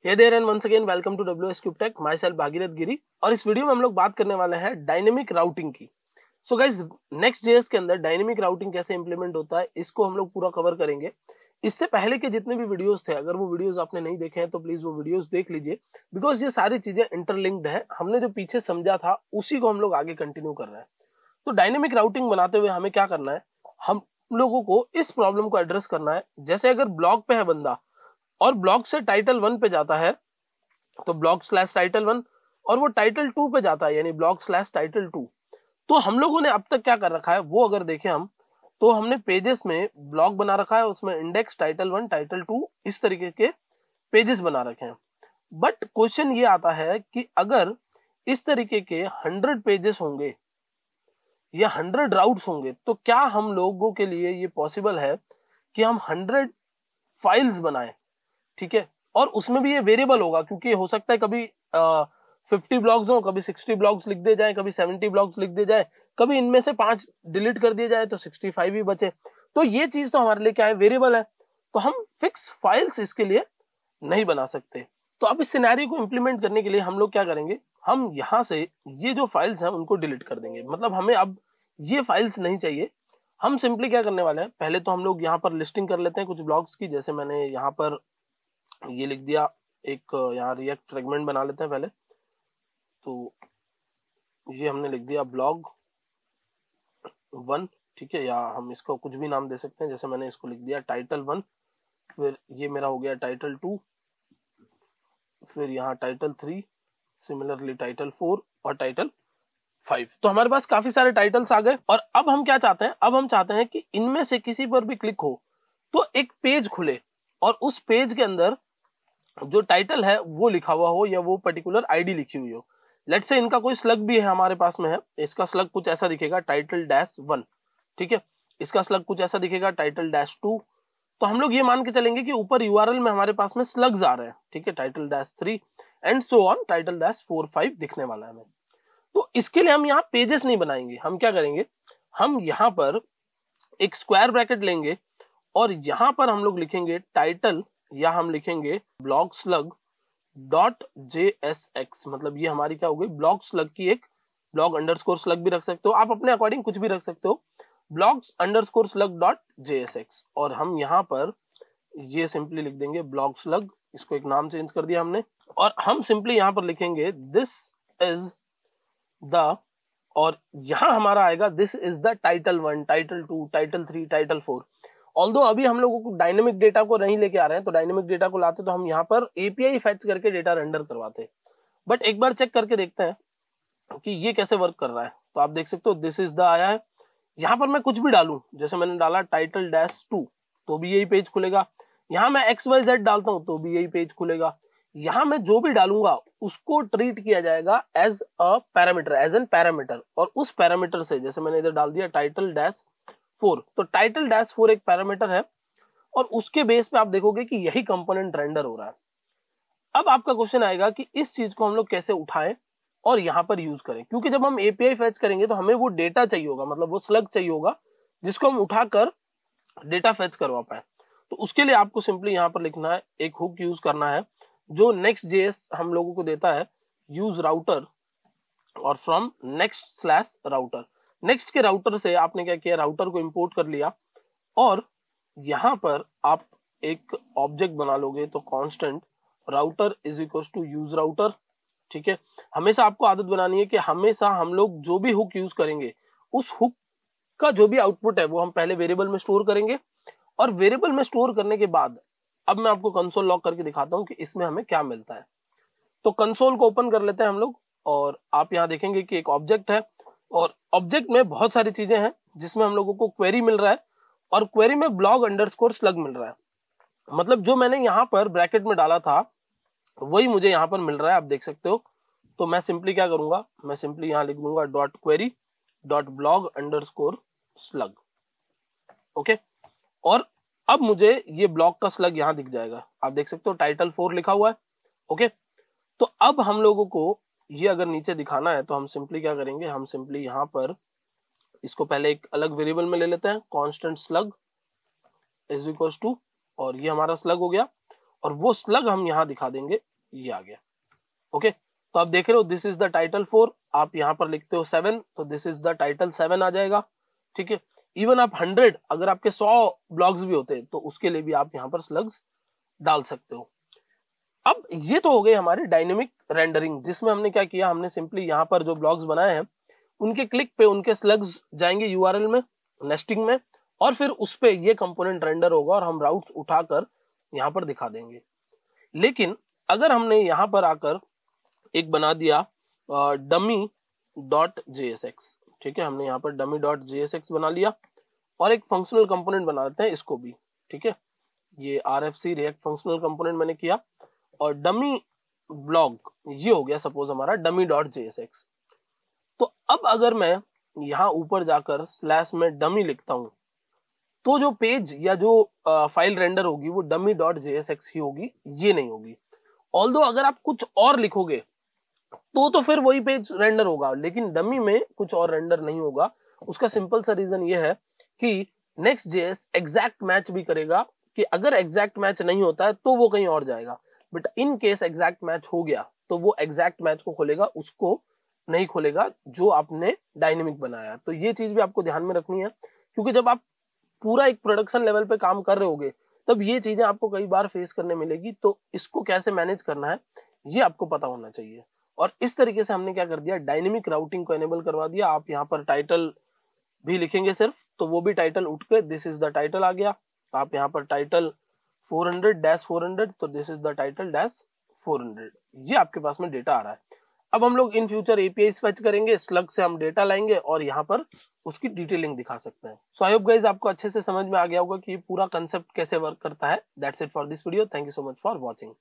Hey there and once again welcome to WS cube tech, myself Bhagirath Giri. और इस video में हम लोग बात करने वाले हैं डायनेमिक राउटिंग की। सो गाइज, नेक्स्ट जेएस के अंदर डायनेमिक राउटिंग कैसे इंप्लीमेंट होता है इसको हम लोग पूरा कवर करेंगे। इससे पहले के जितने भी वीडियोस थे, अगर वो वीडियोस आपने नहीं देखे हैं तो प्लीज वो वीडियोस देख लीजिए, बिकॉज ये सारी चीजें इंटरलिंक्ड है। हमने जो पीछे समझा था उसी को हम लोग आगे कंटिन्यू कर रहे हैं। तो डायनेमिक राउटिंग बनाते हुए हमें क्या करना है, हम लोगों को इस प्रॉब्लम को एड्रेस करना है। जैसे अगर ब्लॉग पे है बंदा और ब्लॉग से टाइटल 1 पे जाता है तो ब्लॉग स्लैश टाइटल 1, और वो टाइटल 2 पे जाता है यानी ब्लॉग स्लैश टाइटल 2। तो हम लोगों ने अब तक क्या कर रखा है वो अगर देखें हम, तो हमने पेजेस में ब्लॉग बना रखा है, उसमें इंडेक्स टाइटल 1 टाइटल 2 इस तरीके के पेजेस बना रखे हैं। बट क्वेश्चन ये आता है कि अगर इस तरीके के 100 पेजेस होंगे या 100 राउट्स होंगे तो क्या हम लोगों के लिए ये पॉसिबल है कि हम 100 फाइल्स बनाएं, ठीक है। और उसमें भी ये वेरिएबल होगा, क्योंकि हो सकता है कभी 50 ब्लॉग्स हो, कभी 60 ब्लॉग्स लिख दे जाए, कभी 70 ब्लॉग्स लिख दे जाए, कभी इनमें से 5 डिलीट कर दिए जाए तो 65 ही बचे। तो ये चीज तो हमारे लिए क्या है, वेरिएबल है। तो हम फिक्स फाइल्स इसके लिए नहीं बना सकते। तो अब इस सिनेरियो को इंप्लीमेंट करने के लिए हम लोग क्या करेंगे, हम यहां से ये जो फाइल्स हैं उनको डिलीट कर देंगे। मतलब हमें अब ये फाइल्स नहीं चाहिए। हम सिंपली क्या करने वाले हैं, पहले तो हम लोग यहाँ पर लिस्टिंग कर लेते हैं कुछ ब्लॉग्स की। जैसे मैंने यहाँ पर ये लिख दिया, एक यहाँ रिएक्ट फ्रेगमेंट बना लेते हैं पहले। तो ये हमने लिख दिया ब्लॉग 1, ठीक है, या हम इसको कुछ भी नाम दे सकते हैं। जैसे मैंने इसको लिख दिया टाइटल 1, फिर ये मेरा हो गया टाइटल 2, फिर यहाँ टाइटल 3, सिमिलरली टाइटल 4 और टाइटल 5। तो हमारे पास काफी सारे टाइटल्स आ गए। और अब हम क्या चाहते हैं, अब हम चाहते हैं कि इनमें से किसी पर भी क्लिक हो तो एक पेज खुले और उस पेज के अंदर जो टाइटल है वो लिखा हुआ हो या वो पर्टिकुलर आईडी लिखी हुई हो। लेट्स से इनका कोई स्लग भी है हमारे पास में है, इसका स्लग कुछ ऐसा दिखेगा टाइटल -1, ठीक है। इसका स्लग कुछ ऐसा दिखेगा टाइटल -2। तो हम लोग ये मान के चलेंगे कि ऊपर यूआरएल में हमारे पास में स्लग्स आ रहे हैं, ठीक है, title -3 and so on, title -4 5 दिखने वाला है हमें। तो इसके लिए हम यहाँ पेजेस नहीं बनाएंगे। हम क्या करेंगे, हम यहाँ पर एक स्क्वायर ब्रैकेट लेंगे और यहाँ पर हम लोग लिखेंगे टाइटल, या हम लिखेंगे ब्लॉग स्लग डॉट JSX। मतलब ये हमारी क्या हो गई, ब्लॉग स्लग की एक, ब्लॉग अंडरस्कोर स्लग भी रख सकते हो आप, अपने अकॉर्डिंग कुछ भी रख सकते हो, blog underscore slug dot JSX। और हम यहाँ पर ये सिंपली लिख देंगे ब्लॉग स्लग, इसको एक नाम चेंज कर दिया हमने। और हम सिंपली यहाँ पर लिखेंगे दिस इज द, और यहां हमारा आएगा this is the title 1 title 2 title 3 title 4। Although अभी हम लोगों को डायनेमिक डेटा को नहीं लेके आ रहे हैं, तो डायनेमिक डेटा को लाते तो हम यहाँ पर एपीआई फेच करके डेटा रेंडर करवाते। बट एक बार चेक करके देखते हैं कि ये कैसे वर्क कर रहा है। तो आप देख सकते हो दिस इज द आया है। यहाँ पर मैं कुछ भी डालूं, जैसे मैंने डाला टाइटल -2 तो भी यही पेज खुलेगा। यहाँ मैं XYZ डालता हूं तो भी यही पेज खुलेगा। यहाँ मैं जो भी डालूंगा उसको ट्रीट किया जाएगा as a parameter, as an parameter. और उस पैरामीटर से, जैसे मैंने इधर डाल दिया टाइटल -4, तो टाइटल -4 एक पैरामीटर है और उसके बेस पे आप देखोगे कि यही कंपोनेंट रेंडर हो रहा है। अब आपका क्वेश्चन आएगा कि इस चीज को हम लोग कैसे उठाएं और यहाँ पर यूज करें, क्योंकि जब हम एपीआई फेच करेंगे तो हमें वो डेटा चाहिए होगा, मतलब वो स्लग चाहिए होगा जिसको हम उठाकर डेटा फेच करवा पाए। तो उसके लिए आपको सिंपली यहाँ पर लिखना है, एक हुक यूज करना है जो नेक्स्ट जेएस हम लोगों को देता है, यूज राउटर, और from next slash router. Next के राउटर से आपने क्या किया, राउटर को इंपोर्ट कर लिया और यहां पर आप एक ऑब्जेक्ट बना लोगे। तो constant router is equal to use router, ठीक है। हमेशा आपको आदत बनानी है कि हमेशा हम लोग जो भी हुक यूज करेंगे उस हुक का जो भी आउटपुट है वो हम पहले वेरिएबल में स्टोर करेंगे, और वेरिएबल में स्टोर करने के बाद अब मैं आपको कंसोल लॉग करके दिखाता हूं कि इसमें हमें क्या मिलता है। तो कंसोल को ओपन कर लेते हैं हम लोग, और आप यहां देखेंगे कि एक ऑब्जेक्ट है और ऑब्जेक्ट में बहुत सारी चीजें हैं, जिसमें हम लोगों को क्वेरी मिल रहा है और क्वेरी में ब्लॉग अंडरस्कोर स्लग मिल रहा है। मतलब जो मैंने यहाँ पर ब्रैकेट में डाला था वही मुझे यहाँ पर मिल रहा है, आप देख सकते हो। तो मैं सिंपली क्या करूंगा, मैं सिंपली यहाँ लिख दूंगा dot query dot blog underscore slug, okay. और अब मुझे ये ब्लॉक का स्लग यहां दिख जाएगा, आप देख सकते हो टाइटल 4 लिखा हुआ है, ओके। तो अब हम लोगों को ये अगर नीचे दिखाना है तो हम सिंपली क्या करेंगे, हम सिंपली यहाँ पर इसको पहले एक अलग वेरिएबल में ले लेते हैं, constant slug is equal to, और ये हमारा स्लग हो गया। और वो स्लग हम यहाँ दिखा देंगे ये आ गया। ओके, तो आप देख रहे हो दिस इज द टाइटल 4, आप यहाँ पर लिखते हो 7 तो दिस इज द टाइटल 7 आ जाएगा। ठीक है, इवन आप 100 अगर आपके 100 ब्लॉग्स भी होते तो उसके लिए भी आप यहाँ पर स्लग्स डाल सकते हो। अब ये तो हो गए हमारे डायनेमिक रेंडरिंग, जिसमें हमने क्या किया, हमने सिंपली यहाँ पर जो ब्लॉग्स बनाए हैं उनके क्लिक पे उनके स्लग्स जाएंगे यूआरएल में, नेस्टिंग में, और फिर उस पे ये कंपोनेंट रेंडर होगा और हम राउट्स उठाकर यहाँ पर दिखा देंगे। लेकिन अगर हमने यहाँ पर आकर एक बना दिया dummy.jsx, ठीक है, हमने यहाँ पर dummy.jsx बना लिया और एक फंक्शनल कंपोनेंट बना देते हैं इसको भी। ठीक है, ये RFC रिएक्ट फंक्शनल कंपोनेंट मैंने किया और डमी ब्लॉग ये हो गया सपोज हमारा dummy.jsx। तो अब अगर मैं यहाँ ऊपर जाकर स्लैश में डमी लिखता हूं तो जो पेज या जो फाइल रेंडर होगी वो dummy.jsx ही होगी, ये नहीं होगी। ऑल्दो अगर आप कुछ और लिखोगे तो फिर वही पेज रेंडर होगा, लेकिन डमी में कुछ और रेंडर नहीं होगा। उसका सिंपल सा रीजन ये है कि Next.js एग्जैक्ट मैच भी करेगा कि अगर एग्जैक्ट मैच नहीं होता है तो वो कहीं और जाएगा, but in case exact match हो गया तो वो एग्जैक्ट मैच को खोलेगा, उसको नहीं खोलेगा जो आपने डायनेमिक बनाया। तो ये चीज भी आपको ध्यान में रखनी है, क्योंकि जब आप पूरा एक प्रोडक्शन लेवल पे काम कर रहे होगे तब ये चीजें आपको कई बार फेस करने मिलेगी। तो इसको कैसे मैनेज करना है ये आपको पता होना चाहिए। और इस तरीके से हमने क्या कर दिया, डायनेमिक राउटिंग को एनेबल करवा दिया। आप यहाँ पर टाइटल भी लिखेंगे सिर्फ तो वो भी टाइटल उठ के दिस इज द टाइटल आ गया। आप यहाँ पर टाइटल 400-400 तो दिस इज द टाइटल -400, ये आपके पास में डेटा आ रहा है। अब हम लोग इन फ्यूचर एपीआई फेच करेंगे, स्लग से हम डेटा लाएंगे और यहाँ पर उसकी डिटेलिंग दिखा सकते हैं। सो आई होप गाइस आपको अच्छे से समझ में आ गया होगा कि पूरा कंसेप्ट कैसे वर्क करता है। That's it for this video, thank you so much for watching.